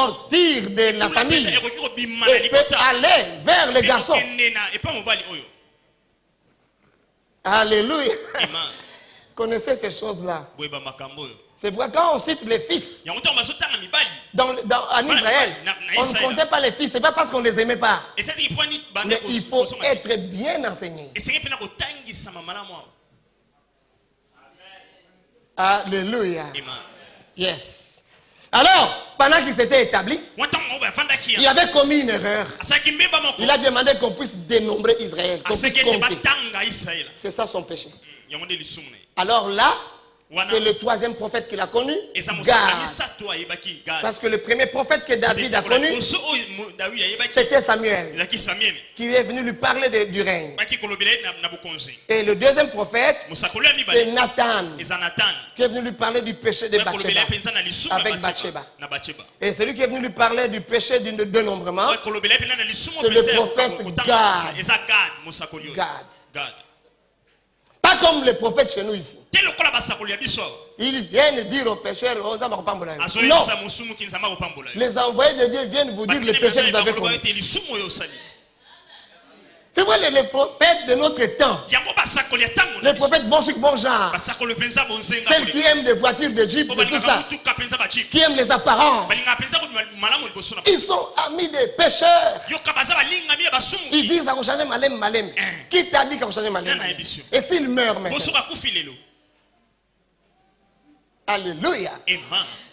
sortir de la famille et peut aller vers les garçons. Alléluia. Connaissez ces choses-là. C'est pourquoi quand on cite les fils en Israël, on ne comptait pas les fils. Ce n'est pas parce qu'on ne les aimait pas. Mais il faut être bien enseigné. Alléluia. Yes. Alors, pendant qu'il s'était établi, il avait commis une erreur. Il a demandé qu'on puisse dénombrer Israël, qu'on puisse compter. C'est ça son péché. Alors là, c'est le troisième prophète qu'il a connu, Gad. Parce que le premier prophète que David a connu, c'était Samuel, qui est venu lui parler du règne. Et le deuxième prophète, c'est Nathan, qui est venu lui parler du péché de Bathsheba, avec Bathsheba. Et celui qui est venu lui parler du péché du dénombrement, c'est le prophète Gad. Pas comme les prophètes chez nous ici. Ils viennent dire aux pécheurs, non. Les envoyés de Dieu viennent vous dire le péché que vous avez commis. C'est vrai, les prophètes de notre temps, les prophètes bon chic, bon genre, celles qui aiment des voitures de Jeep, et tout ça, qui aiment les apparences, ils sont amis des pécheurs. Ils disent à changer malem malem. Qui t'a dit qu'à changer malem? Et s'il meurt maintenant? Alléluia.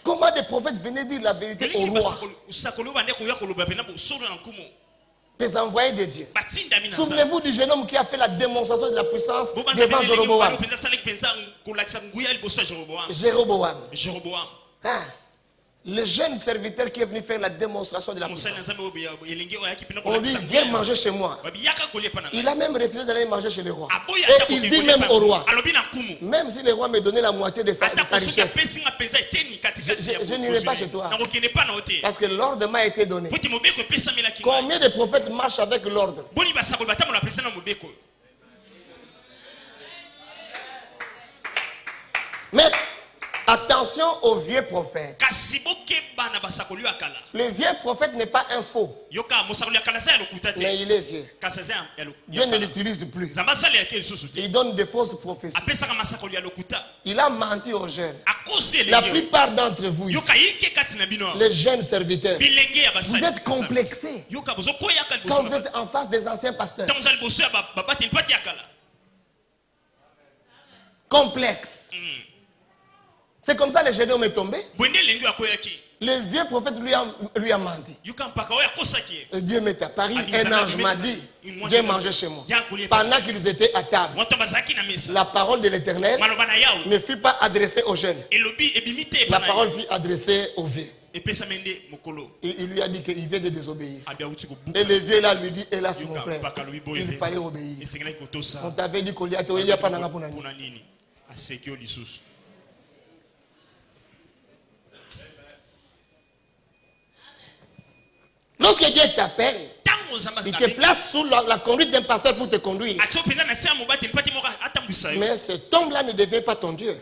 Comment des prophètes venaient dire la vérité au roi? Les envoyés de Dieu. Souvenez-vous du jeune homme qui a fait la démonstration de la puissance devant Jéroboam. Jéroboam. Ah. Le jeune serviteur qui est venu faire la démonstration de la puissance. On dit, viens manger chez moi. Il a même refusé d'aller manger chez le roi. Et il dit même au roi, même si le roi me donnait la moitié de sa richesse, je n'irai pas chez toi. Parce que l'ordre m'a été donné. Combien de prophètes marchent avec l'ordre? Mais attention aux vieux prophètes. Le vieux prophète n'est pas un faux, mais il est vieux. Dieu ne l'utilise plus. Il donne des fausses prophéties. Il a menti aux jeunes. La plupart d'entre vous ici, les jeunes serviteurs, vous êtes complexés quand vous êtes en face des anciens pasteurs. Complexe. C'est comme ça que le jeune homme est tombé. Le vieux prophète lui a menti. Et Dieu m'est apparu, un ange m'a dit, viens manger chez moi. Pendant qu'ils étaient à table, la parole de l'Éternel ne fut pas adressée aux jeunes. La parole fut adressée aux vieux. Et il lui a dit qu'il vient de désobéir. Et le vieux là lui dit, hélas mon frère, il fallait obéir. On t'avait dit qu'il n'y a pas d'anga pour nani. Lorsque Dieu t'appelle, il te place sous la conduite d'un pasteur pour te conduire. Mais cet homme-là ne devient pas ton Dieu.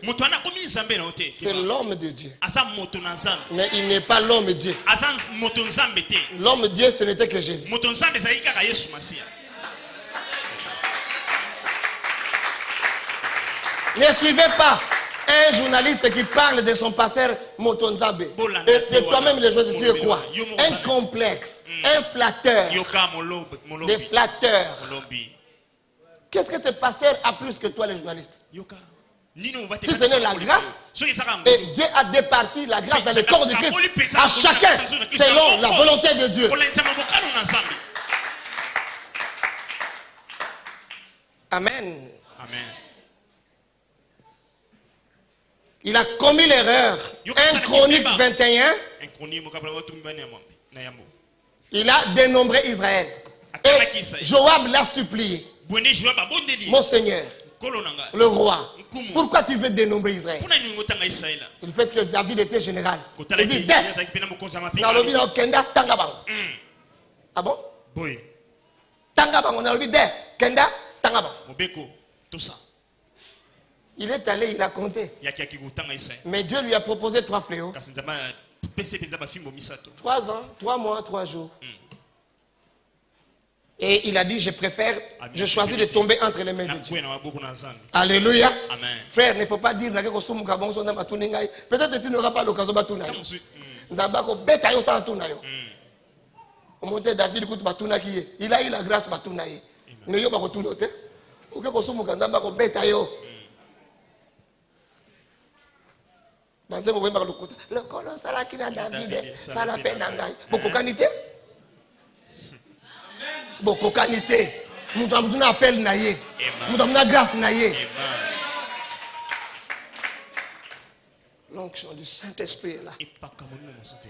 C'est l'homme de Dieu. Mais il n'est pas l'homme de Dieu. L'homme de Dieu, ce n'était que Jésus. Ne suivez pas un journaliste qui parle de son pasteur Motonzambe. Et de toi-même, les choses, tu es quoi? Un complexe, un flatteur. Des flatteurs. Qu'est-ce que ce pasteur a plus que toi, les journalistes? Si ce n'est la grâce, et Dieu a départi la grâce dans le corps de Christ à chacun selon la volonté de Dieu. Amen. Amen. Il a commis l'erreur. 1 Chronique 21. Il a dénombré Israël. Et Joab l'a supplié. Mon Seigneur, le roi, pourquoi tu veux dénombrer Israël? Le fait que David était général. Il dit, ah bon? Tangabang, on a dit, Kenda, Tangabang. Il est allé, il a compté. Mais Dieu lui a proposé 3 fléaux. 3 ans, 3 mois, 3 jours. Et il a dit, je choisis de tomber entre les mains de Dieu. Alléluia. Amen. Frère, il ne faut pas dire peut-être que tu n'auras pas l'occasion de tourner. David, il a eu la grâce de tourner. Mais il n'y a pas de tourner. Le colon, ça l'a qui n'a David, ça l'a peine d'engager. Beaucoup qualité. Beaucoup qualité. Nous avons appel naïe. Nous avons grâce naïe. L'onction du Saint-Esprit est là.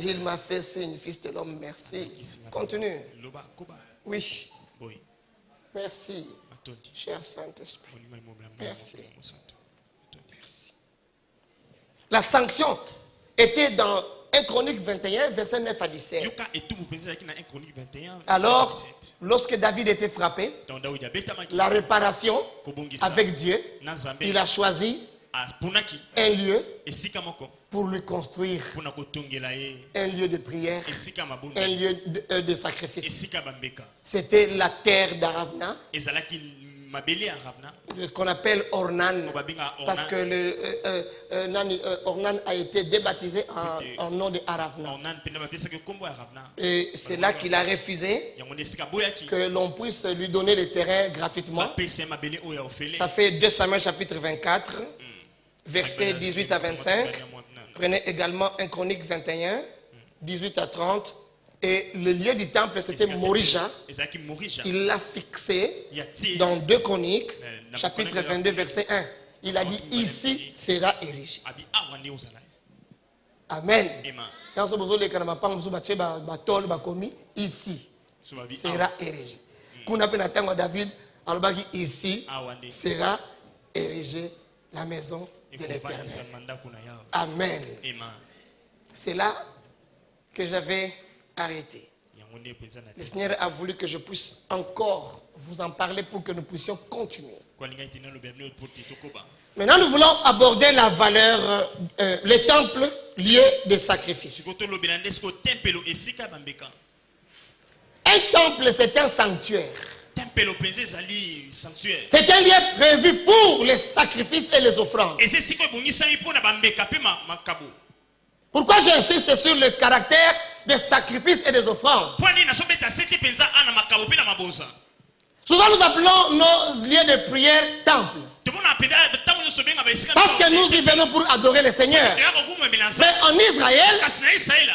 Il m'a fait signe, fils de l'homme, merci. Continue. Oui. Merci. Cher Saint-Esprit. Merci. Merci. La sanction était dans 1 Chronique 21, verset 9 à 17. Alors, lorsque David était frappé, la réparation avec Dieu, il a choisi un lieu pour lui construire un lieu de prière, un lieu de sacrifice. C'était la terre d'Aravna, qu'on appelle Ornan, parce que Ornan a été débaptisé en nom de Aravna. Et c'est là qu'il a refusé que l'on puisse lui donner le terrain gratuitement. Ça fait 2 Samuel chapitre 24, versets 18 à 25. Prenez également 1 Chronique 21, 18 à 30. Et le lieu du temple, c'était Morija. Il l'a fixé dans 2 Chroniques, chapitre 22, verset 1. Il a dit, ici sera érigé. Amen. Ici sera érigé. David, ici sera érigé la maison de l'Éternel. Amen. C'est là que j'avais arrêté. Le Seigneur a voulu que je puisse encore vous en parler pour que nous puissions continuer. Maintenant, nous voulons aborder la valeur, le temple, lieu de sacrifice. Un temple, c'est un sanctuaire. C'est un lieu prévu pour les sacrifices et les offrandes. Pourquoi j'insiste sur le caractère des sacrifices et des offrandes? Souvent nous appelons nos lieux de prière temples. Parce que nous y venons pour adorer le Seigneur. Mais en Israël,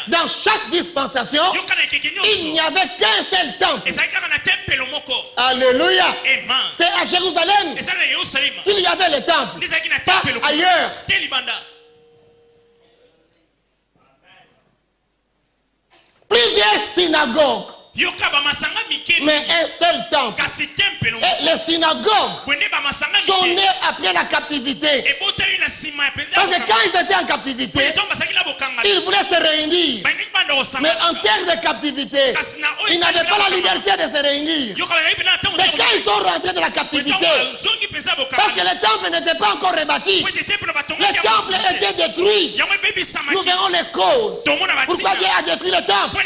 dans chaque dispensation, il n'y avait qu'un seul temple. Alléluia. C'est à Jérusalem qu'il y avait le temple, pas ailleurs. Plusieurs synagogues, mais un seul temple. Et les synagogues sont nées après la captivité. Parce que quand ils étaient en captivité, ils voulaient se réunir. Mais en terre de captivité, ils n'avaient pas la liberté de se réunir. Mais quand ils sont rentrés de la captivité, parce que le temple n'était pas encore rebâti, le temple était détruit. Nous verrons les causes. Pourquoi Dieu a détruit le temple?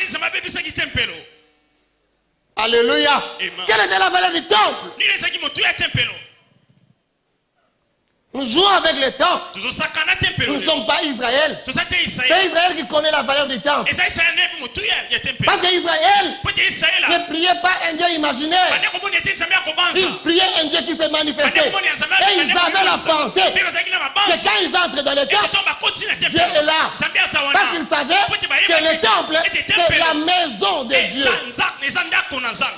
Alléluia. Quelle était la valeur du temple? Nous jouons avec le temple. Nous ne sommes pas Israël. C'est Israël qui connaît la valeur du temple. Parce qu'Israël ne priait pas un Dieu imaginaire. Il priait un Dieu qui s'est manifesté. Et ils avaient la pensée que quand ils entrent dans le temple, Dieu est là. Parce qu'ils savaient que le temple, c'est la maison de Dieu.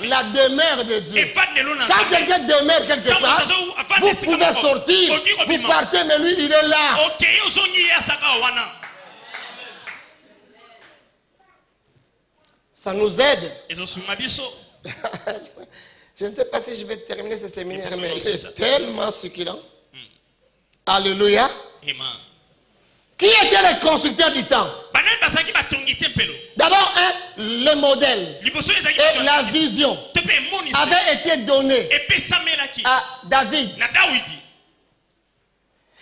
La demeure de Dieu. Quand quelqu'un demeure quelque part, vous pouvez sortir. Vous partez, mais lui, il est là. Ça nous aide. Je ne sais pas si je vais terminer ce séminaire, mais c'est tellement succulent. Alléluia. Qui était le constructeur du temple? D'abord, le modèle et la vision avaient été donnés à David.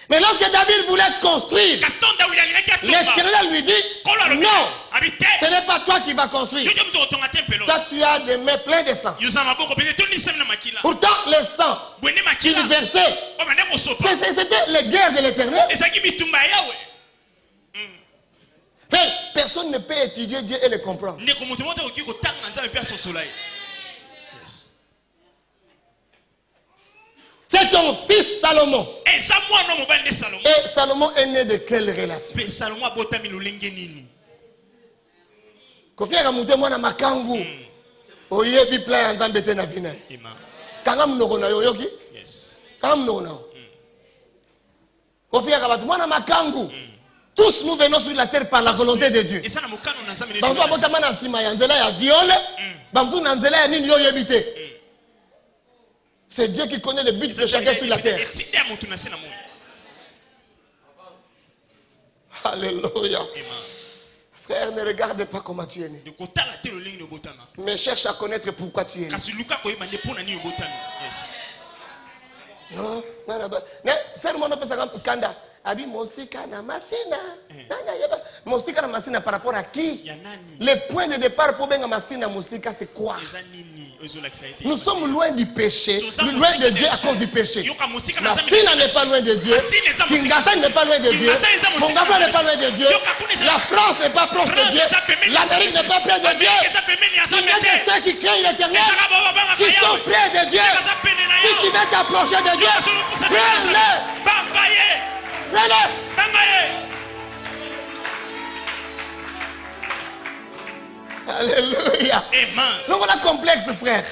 Mais lorsque David voulait construire, l'Éternel lui dit, non, ce n'est pas toi qui vas construire. Toi, tu as des mains pleines de sang. Pourtant, le sang qu'il versait, c'était les guerres de l'Éternel. Personne ne peut étudier Dieu et le comprendre. C'est ton fils Salomon. Et Salomon est né de quelle relation? Tous nous venons sur la terre par la volonté de Dieu. C'est Dieu qui connaît le but de chacun sur la terre. Alléluia. Frère, ne regarde pas comment tu es né, mais cherche à connaître pourquoi tu es né. Non, Abi Mosika na Masina. Mosika na Masina par rapport à qui? Le point de départ pour benga Masina Mosika, c'est quoi? Nous sommes loin du péché, loin de Dieu à cause du péché. Masina n'est pas loin de Dieu. Kinshasa n'est pas loin de Dieu. Mongafla n'est pas loin de Dieu. La France n'est pas proche de Dieu. L'Amérique n'est pas près de Dieu. Il y a que ceux qui craignent l'Éternel, qui sont près de Dieu. Si tu veux t'approcher de Dieu, prends-le. Alléluia. Donc on a complexe, frère.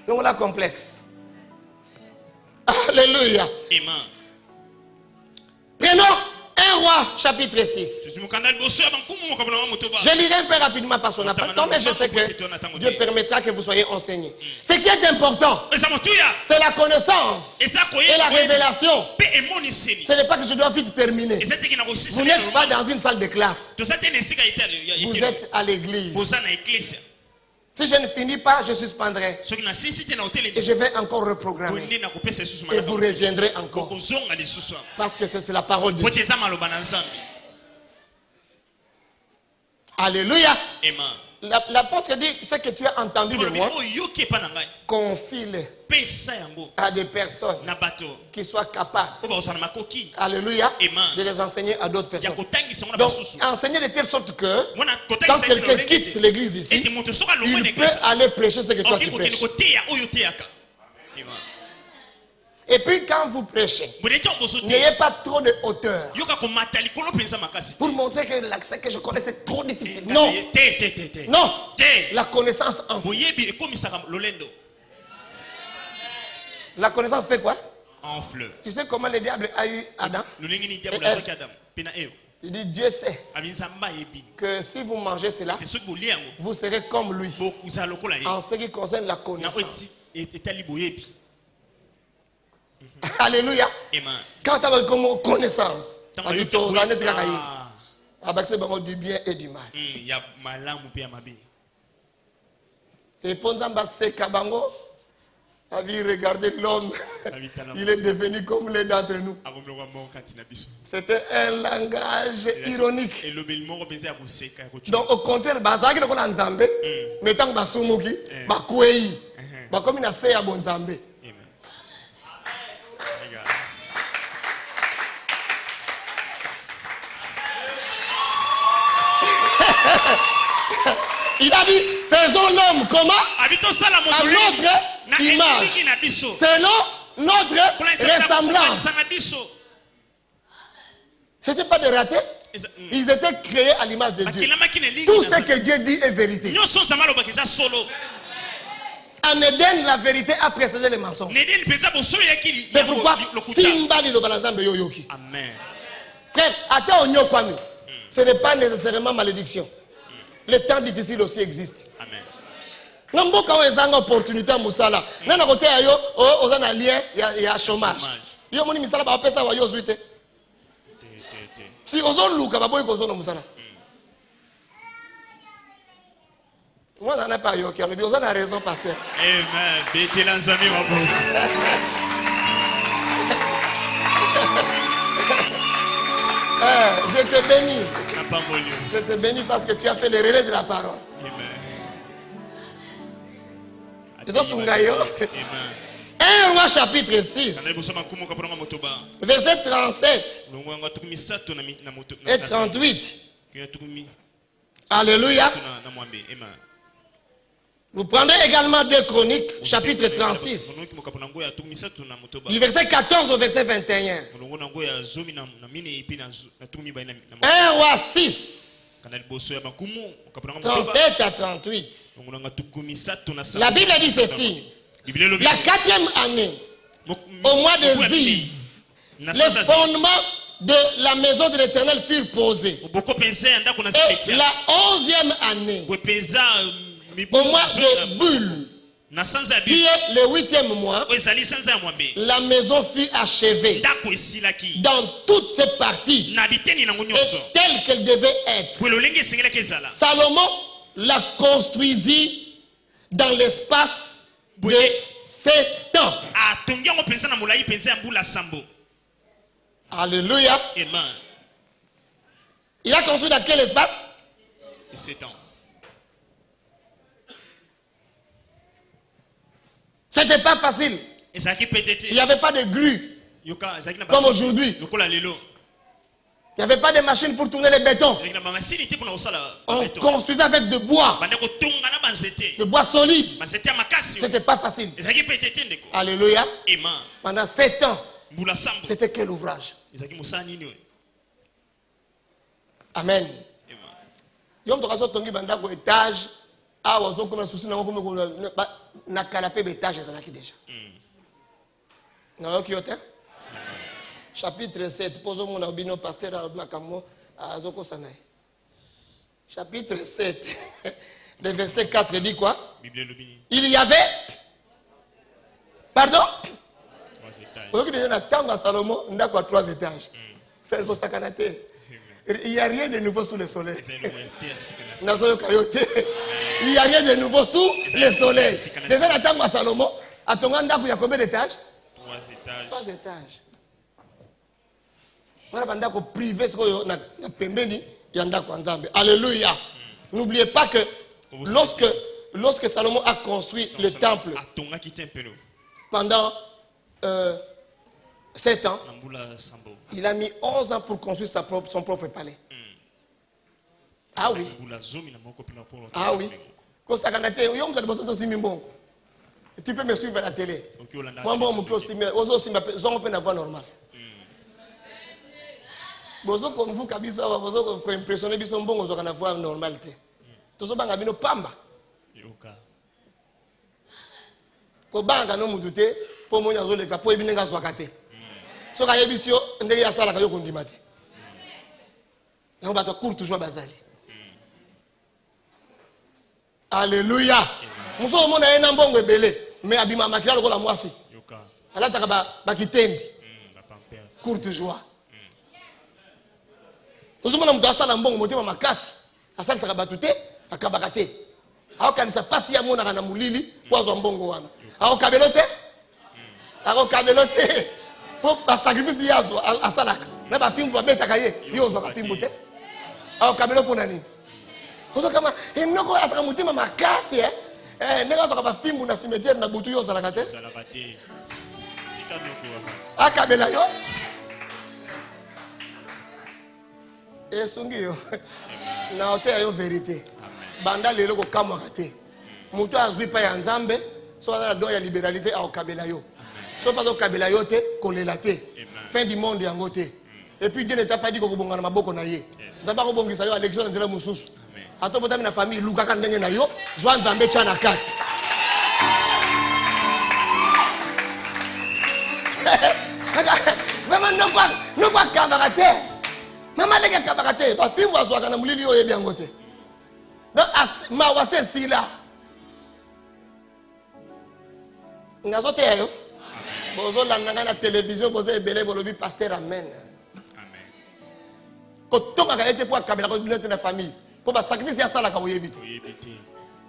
Donc on a complexe. Alléluia. Prenons 1 Roi chapitre 6. Je lirai un peu rapidement parce qu'on n'a pas le temps, mais je sais que Dieu permettra que vous soyez enseignés. Ce qui est important, c'est la connaissance et la révélation. Ce n'est pas que je dois vite terminer. Vous n'êtes pas dans une salle de classe. Vous êtes à l'église. Si je ne finis pas, je suspendrai. Et je vais encore reprogrammer. Et vous reviendrez encore. Parce que c'est la parole de Dieu. Alléluia. L'apôtre dit, ce que tu as entendu de moi, confie-le à des personnes qui soient capables, alléluia, de les enseigner à d'autres personnes. Donc, enseigner de telle sorte que quand quelqu'un quitte l'église ici, il peut aller prêcher ce que toi tu prêches. Et puis quand vous prêchez, n'ayez pas trop de hauteur pour montrer que l'accès que je connais c'est trop difficile. Non. Non. La connaissance en vous. La connaissance fait quoi? Enfle. Tu sais comment le diable a eu Adam? Il dit Dieu sait que si vous mangez cela, vous serez comme lui en ce qui concerne la connaissance. Alléluia. Quand tu as comme connaissance, c'est du bien et du mal. Et Ponzamba Sekabango a vu regarder l'homme, il est devenu comme l'un d'entre nous. C'était un langage ironique. Donc au contraire, Bazaki de Nzambe, mettant Basumuki, Bakwei, Bakomi na Seya Bonzambe. Il a dit, faisons l'homme comment? À notre image, selon notre ressemblance. C'était pas de raté. Ils étaient créés à l'image de Dieu. Tout ce que Dieu dit est vérité. En Éden, la vérité a précédé les mensonges. C'est pourquoi Simba li lobanazambe yoyoki. Amen. Frère, attends on kwami. Ce n'est pas nécessairement malédiction. Les temps difficiles aussi existent. Amen. Namboka o ezanga opportunité musala. Nana kote ayo ozana lien ya chômage. Yo moni misala ba pesa wa yo zuite. Si ozo luka ba boy kozo no musala. Moi n'en ai pas yo qui mais ozana raison pasteur. Amen. Bété l'enzami wa bo. Je te bénis. Je te bénis parce que tu as fait le relais de la parole. Amen. 1 Roi chapitre 6, verset 37 et 38. Alléluia. Vous prendrez également 2 Chroniques, chapitre 36, du verset 14 au verset 21. 1 Roi 6, 37 à 38. La Bible dit ceci. La 4e année, au mois de Ziv, les fondements de la maison de l'Éternel furent posés. Et la 11e année, au mois de Bul, qui est le 8e mois, la maison fut achevée dans toutes ses parties et telle qu'elle devait être. Salomon la construisit dans l'espace de 7 ans. Alléluia. Il a construit dans quel espace? 7 ans. C'était pas facile. Il n'y avait pas de grue comme aujourd'hui. Il n'y avait pas de machine pour tourner les bétons. On construisait avec de bois. De bois solide. C'était pas facile. Alléluia. Pendant 7 ans. C'était quel ouvrage? Amen. Yom tokaso tongi banda ko étage. Ah wazo comme souci na canapé d'étage ezalaki déjà. Na okiote? Chapitre 7, posons mon abino pasteur Makamo Azoko Sanaï. Chapitre 7, le verset 4 dit quoi? Il y avait. Pardon? 3 étages. Salomon, on a quoi 3 étages. Faire vos sakanaté. Il n'y a rien de nouveau sous le soleil. Il n'y a rien de nouveau sous le soleil. Déjà, la table à Salomon, à ton anda, il y a combien d'étages? 3 étages. 3 étages. Alléluia. N'oubliez pas que lorsque Salomon a construit le temple pendant 7 ans, il a mis 11 ans pour construire son propre palais. Ah oui. Ah oui. Tu peux me suivre à la télé. Normal. Bozo comme vous kabisa bozo ko impressionner biso mbongo zo kana voir normalité. Tozo banga bino pamba. Yoka. Ko banga no mudute po monya zo leka po ebinenga swakate. So ka yebisio ndenge ya sala ka yo kondimate. Na ba to court toujours bazali. Alléluia. Muso mona ena mbongo ebele mais abima makila lokola mwasi. Yoka. Ala taka ba kitendi. La pampère. Courte joie. Nous avons dit que nous avons makasi. Asal sakabatute akabakate. Ao kanisa pasi ya mona kana mulili kwazo mbongo wana. Ao kabelote? Ao kabelote. Po ba sacrifice yazo asalaka. Na ba fimbu ba beta kaye. Yo zo ka fimbu te. Ao kabelo pona nini? Kozo kama enoko asaka mutima makasi nega zo ka ba fimbu na cimetière na butu yo zalaka te. Zalaka te. Tika noko. Akabela yo. Et sungio na ote ayo vérité banda lelo ko kamwa kate muto azwi pa ya nzambe so na don ya libéralité au kabela yo so pas au kabela yo te kolela te fin du monde yango te et puis Dieu n'était pas dit ko bonga na maboko na ye nzamba ko bongisa yo élection nzela mususu ato botami na famille luka ka ndenge na yo zwa nzambe cha na kati vraiment no pas camarade. Maman les gars kabarate ba film wa zwaka na mulili yo yebi angote. Donc ma wase sila. Ngazote yo. Bozo landanga na télévision bozo ebele bolobi pasteur amen. Amen. Ko toka ka ete pour kabela ko binete na famille. Po ba sacrifice ya sala ka oyebite. Oyebite.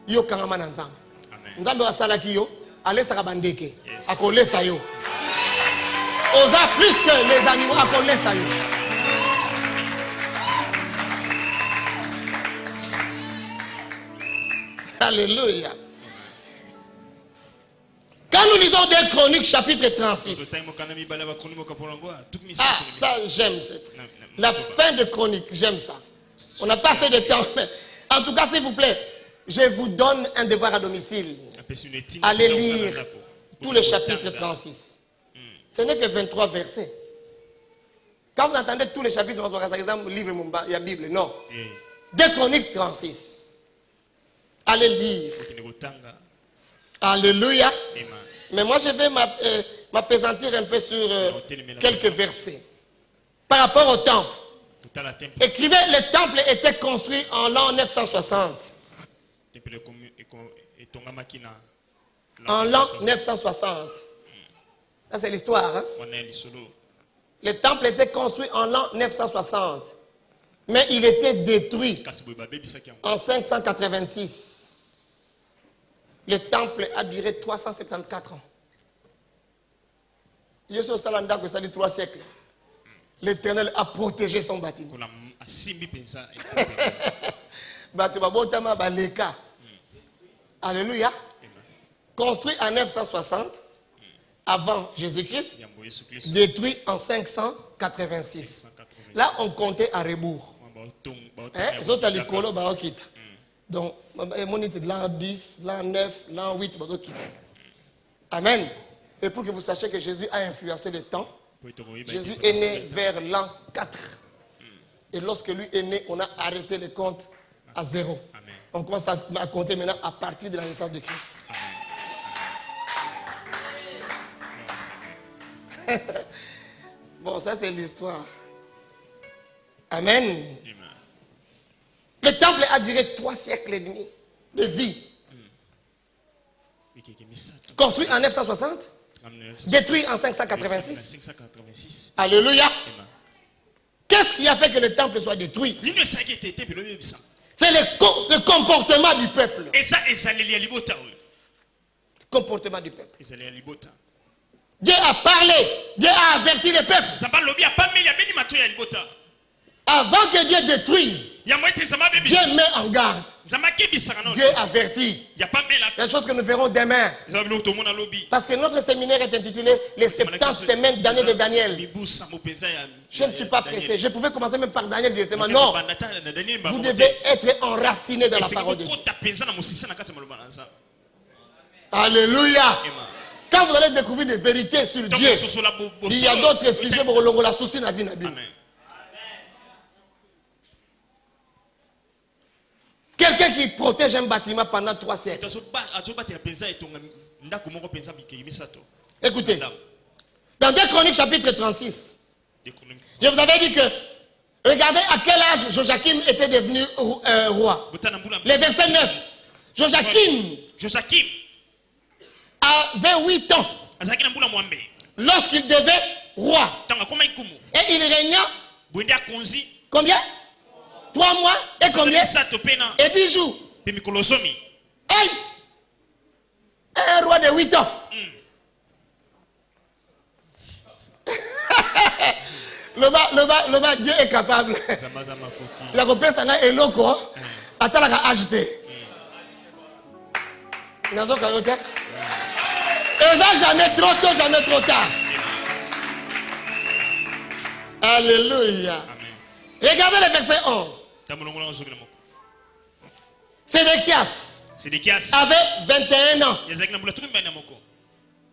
Yo kangama na nzambe. Amen. Nzambe wa sala ki yo alesa ka bandeke. Akolesa yo. Osa plus que les animaux akolesa yo. Alléluia. Quand nous lisons 2 Chroniques chapitre 36. Ah, ça j'aime. La fin de Chronique, j'aime ça. On n'a pas assez de temps. Mais en tout cas, s'il vous plaît, je vous donne un devoir à domicile. Allez lire tout le chapitre 36. Ce n'est que 23 versets. Quand vous entendez tous les chapitres, par exemple, livre Mumba, il y a Bible. Non. 2 Chroniques 36. Allez lire. Alléluia. Mais moi, je vais m'appesantir un peu sur quelques versets. Par rapport au temple. Écrivez, le temple était construit en l'an 960. En l'an 960. Ça, c'est l'histoire. Hein? Le temple était construit en l'an 960. Mais il était détruit en 586. Le temple a duré 374 ans. Je suis au Salanda que ça dit 3 siècles. L'Éternel a protégé son bâtiment. Alléluia. Construit en 960 avant Jésus-Christ, détruit en 586. Là, on comptait à rebours. Donc, on était l'an 10, l'an 9, l'an 8. Amen. Et pour que vous sachiez que Jésus a influencé le temps, Jésus est né vers l'an 4. Et lorsque lui est né, on a arrêté le compte à 0. On commence à compter maintenant à partir de la naissance de Christ. Bon, ça c'est l'histoire. Amen. Le temple a duré 3 siècles et demi de vie. Construit en 960, détruit en 586. Alléluia. Qu'est-ce qui a fait que le temple soit détruit? C'est le comportement du peuple. Le comportement du peuple. Dieu a parlé, Dieu a averti le peuple. Avant que Dieu détruise, Dieu met en garde. Dieu avertit. Il y a des choses que nous verrons demain. Parce que notre séminaire est intitulé Les 70 semaines d'année de Daniel. Je ne suis pas pressé. Je pouvais commencer même par Daniel directement. Non. Vous devez être enraciné dans la parole de Dieu. Alléluia. Quand vous allez découvrir des vérités sur Dieu, il y a d'autres sujets pour la souci na vie na vie. Quelqu'un qui protège un bâtiment pendant 3 siècles. Écoutez, dans 2 Chroniques chapitre 36, je vous avais dit que, regardez à quel âge Joachim était devenu roi. Le verset 9. Joachim avait 8 ans lorsqu'il devait roi. Et il régna combien? 3 mois et combien? Et 10 jours. Hey! Un roi de 8 ans. Le bas, Dieu est capable. Il a coupé ça et l'eau attends la agité. Il n'a jamais trop tôt, jamais trop tard. Alléluia. Regardez le verset 11. Sédéchias avait 21 ans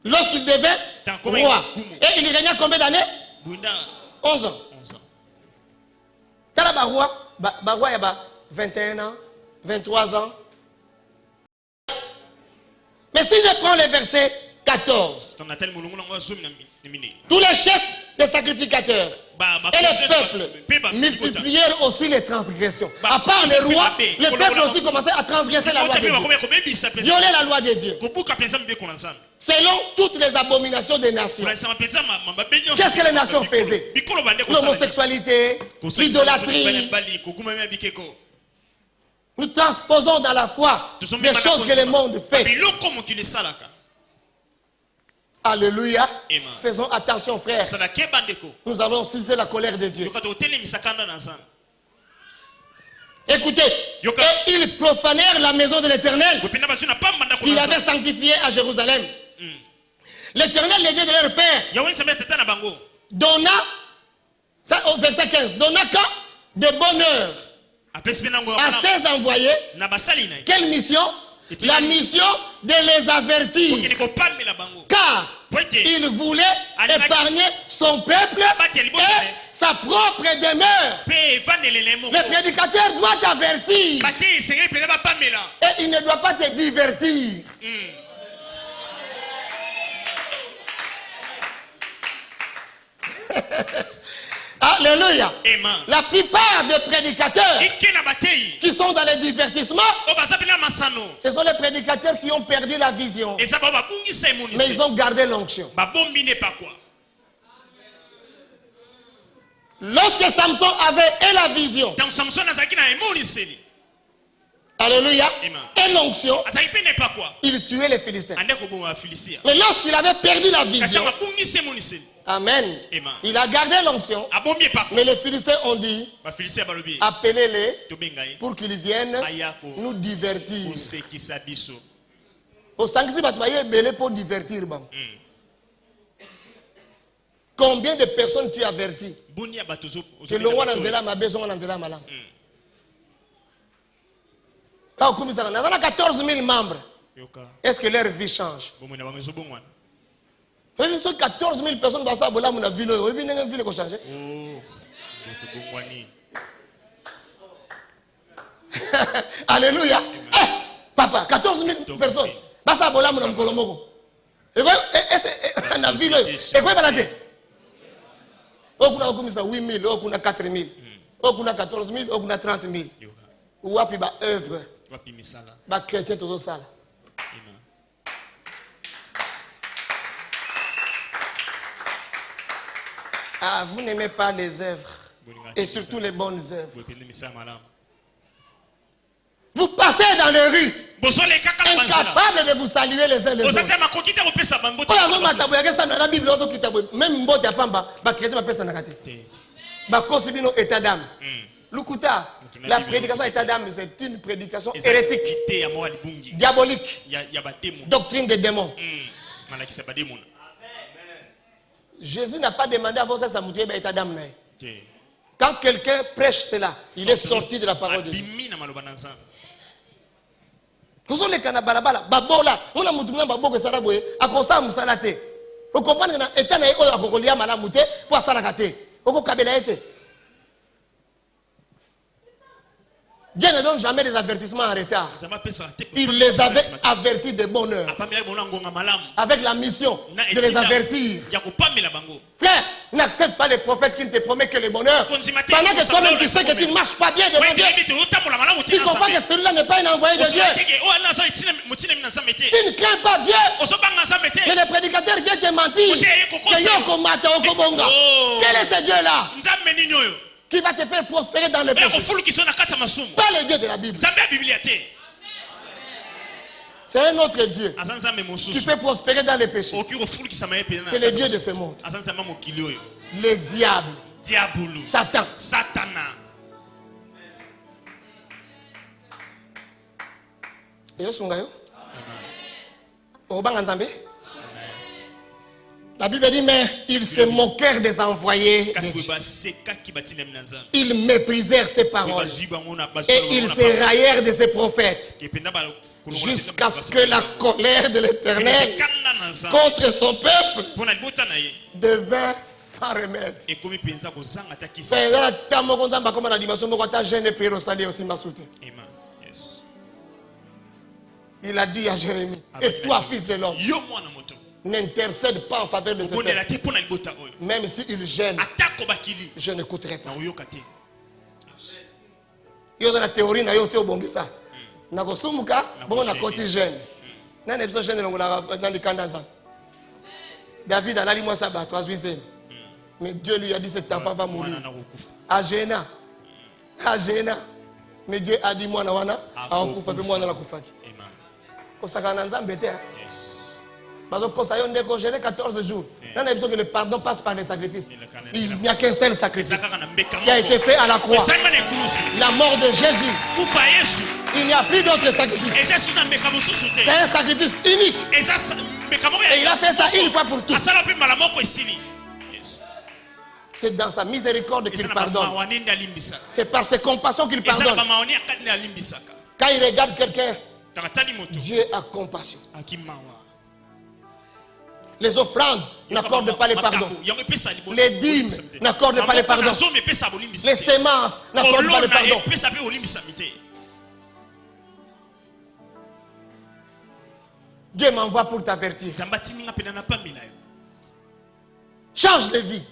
lorsqu'il devait roi. Et il régna combien d'années? 11 ans. Tala roi, il y a 21 ans, 23 ans. Mais si je prends le verset 14, tous les chefs des sacrificateurs et les peuples multiplièrent aussi les transgressions. À part les rois, le peuple aussi commençait à transgresser la loi de Dieu. Violer la loi de Dieu. Selon toutes les abominations des nations. Qu'est-ce que les nations faisaient? L'homosexualité, l'idolâtrie. Nous transposons dans la foi des choses que le monde fait. Alléluia. Faisons attention, frères. Nous allons susciter la colère de Dieu. Écoutez, et ils profanèrent la maison de l'Éternel qu'il avait sanctifiée à Jérusalem. L'Éternel, le Dieu de leur père, donna, ça, au verset 15, donna de bonheur à ses envoyés. Quelle mission? La mission de les avertir. Car il voulait épargner son peuple et sa propre demeure. Le prédicateur doit t'avertir. Et il ne doit pas te divertir. Alléluia. La plupart des prédicateurs qui sont dans les divertissements, ce sont les prédicateurs qui ont perdu la vision. Mais ils ont gardé l'onction. Lorsque Samson avait la vision, alléluia, et l'onction, il tuait les Philistins. Mais lorsqu'il avait perdu la vision, amen, il a gardé l'onction. Mais les Philistins ont dit, appelez-les pour qu'ils viennent nous divertir. Au Sankisi Batmaye, belé pour divertir. Combien de personnes tu avertis? C'est le roi Nanzela ma besoin Nanzela malam. Quand on a 14 000 membres, est-ce que leur vie change? 14 000 personnes passent à Bola, mon ville, une ville qui change. Alléluia. Papa, 14 000 personnes passent à Bola, mon Kolomoko. Et quoi, la ville, et quoi, balade? On a 8 000, on a 4 000, on a 14 000, on a 30 000. Ou à puis œuvre, bah chrétien tout ça. Ah, vous n'aimez pas les œuvres et surtout les bonnes œuvres. Vous passez dans les rues, incapables de vous saluer les uns les autres. Même état d'âme. La prédication état d'âme, c'est une prédication hérétique, diabolique, doctrine des démons. Jésus n'a pas demandé à vous ça montrer état d'âme. Quand quelqu'un prêche cela, il est sorti de la parole de Dieu. Vous comprenez Dieu ne donne jamais des avertissements en retard. Il les avait avertis de bonne heure. Avec la mission de les avertir. Frère, n'accepte pas les prophètes qui ne te promettent que le bonheur. Pendant que toi-même tu sais que tu ne marches pas bien devant Dieu. Tu comprends que celui-là n'est pas un envoyé de Dieu. Tu ne crains pas Dieu. Que les prédicateurs viennent te mentir. Quel est ce Dieu-là qui va te faire prospérer dans le péché? Pas le Dieu de la Bible. C'est un autre Dieu qui fait prospérer dans le péché. C'est le Dieu de ce monde. Le diable. Satan. La Bible dit, mais ils se moquèrent des envoyés de Dieu. Ils méprisèrent ses paroles. Et ils se raillèrent de ses prophètes. Jusqu'à ce que la colère de l'Éternel contre son peuple devint sans remède. Il a dit à Jérémie, et toi, fils de l'homme, n'intercède pas en faveur de ce peuple. Même s'il gêne, je n'écouterai pas. Il y a la théorie, il y a aussi au Bongisa. Nakosumuka, bon, on a côté gêne. N'a pas gêne dans les candaza. David a allé moi ça, 3e. Mais Dieu lui a dit cet enfant va mourir. Agena. Mais Dieu a dit moi na wana, a okufa pe moi na la kufaki. Osaka na nzambe te. on a gêné 14 jours. On a besoin que le pardon passe par les sacrifices. Il n'y a qu'un seul sacrifice qui a été fait à la croix. La mort de Jésus. Il n'y a plus d'autres sacrifices. C'est un sacrifice unique. Et il a fait ça une fois pour toutes. C'est dans sa miséricorde qu'il pardonne. C'est par ses compassions qu'il pardonne. Quand il regarde quelqu'un, Dieu a compassion. Les offrandes n'accordent pas les pardons. Les dîmes n'accordent pas les pardons. Les semences n'accordent pas les pardons. Dieu m'envoie pour t'avertir. Change de vie.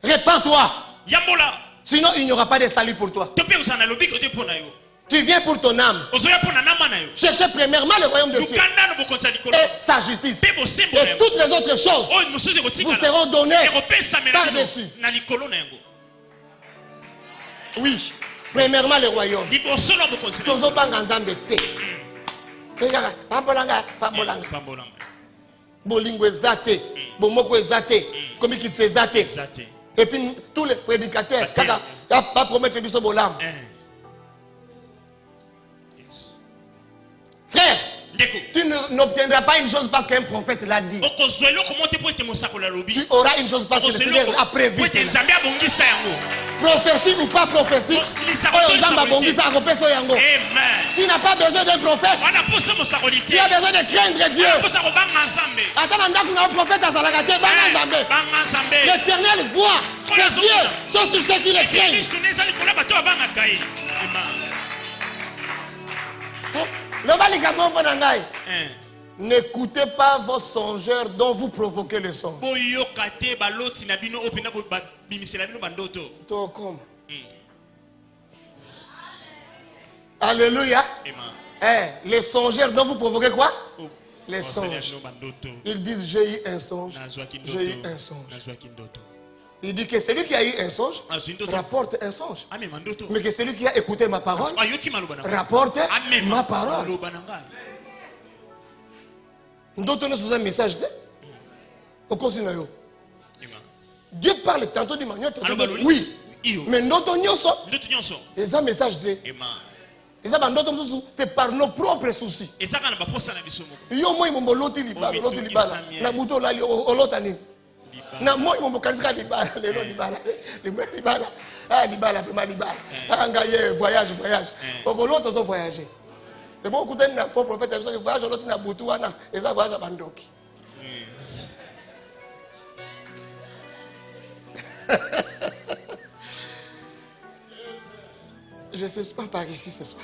Répands-toi. Sinon, il n'y aura pas de salut pour toi. Tu viens pour ton âme. Cherchez premièrement le royaume de Dieu et sa justice. Et toutes les autres choses vous seront données par-dessus. Oui, premièrement le royaume. Bolingo ezate, bomoko ezate, komikitse ezate. Et puis tous les prédicateurs, va promettre du bolam. Frère, tu n'obtiendras pas une chose parce qu'un prophète l'a dit. Tu auras une chose parce que le Seigneur a prévu. Prophétie ou pas prophétie, tu n'as pas besoin d'un prophète. Tu as besoin de craindre Dieu. L'Éternel voit, ses yeux sont sur ceux qui le craignent. N'écoutez pas vos songeurs dont vous provoquez le songe. Alléluia. Les songeurs dont vous provoquez quoi? Les songes. Ils disent j'ai eu un songe. J'ai eu un songe. Il dit que celui qui a eu un songe rapporte un songe. Mais que celui qui a écouté ma parole rapporte ma parole. D'autres ne sont un message de Dieu parle tantôt d'une manière, tantôt de oui. Mais d'autres c'est un message de c'est par nos propres soucis. Na moi mon bokanzika libala lelo libala voyage l'autre zo voyager c'est bon écouter na faux prophète parce que voyage l'autre na butu wana et ça voyage bandoki. Je sais pas par ici ce soir.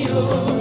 Yo